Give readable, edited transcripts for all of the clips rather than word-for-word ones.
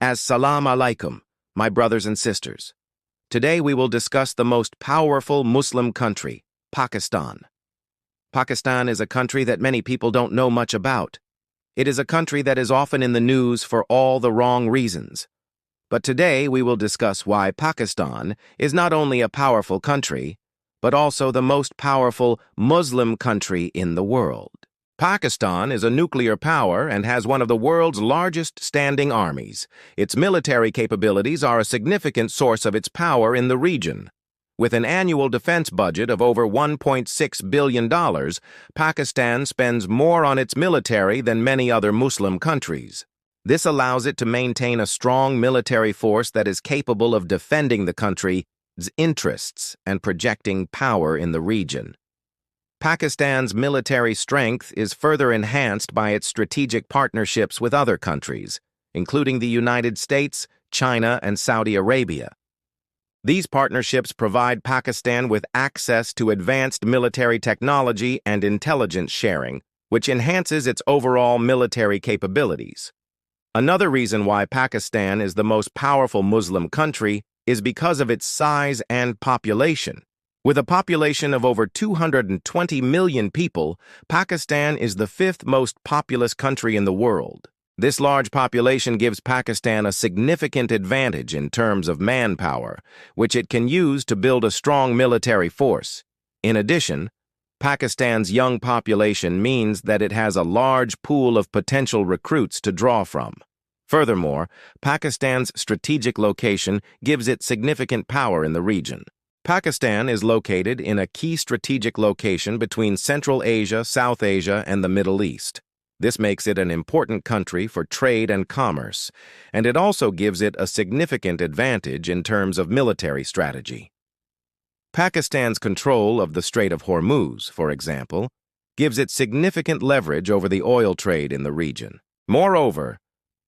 As-salam alaikum, my brothers and sisters. Today we will discuss the most powerful Muslim country, Pakistan. Pakistan is a country that many people don't know much about. It is a country that is often in the news for all the wrong reasons. But today we will discuss why Pakistan is not only a powerful country, but also the most powerful Muslim country in the world. Pakistan is a nuclear power and has one of the world's largest standing armies. Its military capabilities are a significant source of its power in the region. With an annual defense budget of over $1.6 billion, Pakistan spends more on its military than many other Muslim countries. This allows it to maintain a strong military force that is capable of defending the country's interests and projecting power in the region. Pakistan's military strength is further enhanced by its strategic partnerships with other countries, including the United States, China, and Saudi Arabia. These partnerships provide Pakistan with access to advanced military technology and intelligence sharing, which enhances its overall military capabilities. Another reason why Pakistan is the most powerful Muslim country is because of its size and population. With a population of over 220 million people, Pakistan is the fifth most populous country in the world. This large population gives Pakistan a significant advantage in terms of manpower, which it can use to build a strong military force. In addition, Pakistan's young population means that it has a large pool of potential recruits to draw from. Furthermore, Pakistan's strategic location gives it significant power in the region. Pakistan is located in a key strategic location between Central Asia, South Asia, and the Middle East. This makes it an important country for trade and commerce, and it also gives it a significant advantage in terms of military strategy. Pakistan's control of the Strait of Hormuz, for example, gives it significant leverage over the oil trade in the region. Moreover,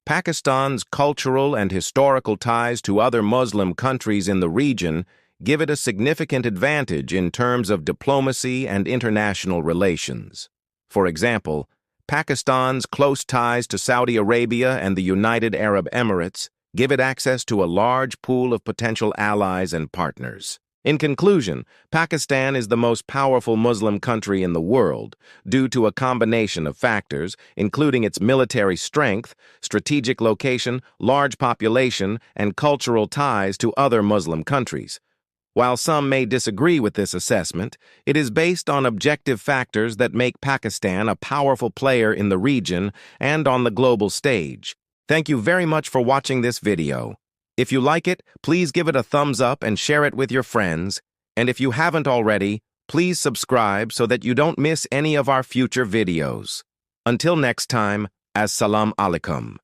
Pakistan's cultural and historical ties to other Muslim countries in the region give it a significant advantage in terms of diplomacy and international relations. For example, Pakistan's close ties to Saudi Arabia and the United Arab Emirates give it access to a large pool of potential allies and partners. In conclusion, Pakistan is the most powerful Muslim country in the world due to a combination of factors, including its military strength, strategic location, large population, and cultural ties to other Muslim countries. While some may disagree with this assessment, it is based on objective factors that make Pakistan a powerful player in the region and on the global stage. Thank you very much for watching this video. If you like it, please give it a thumbs up and share it with your friends. And if you haven't already, please subscribe so that you don't miss any of our future videos. Until next time, as-salam alaikum.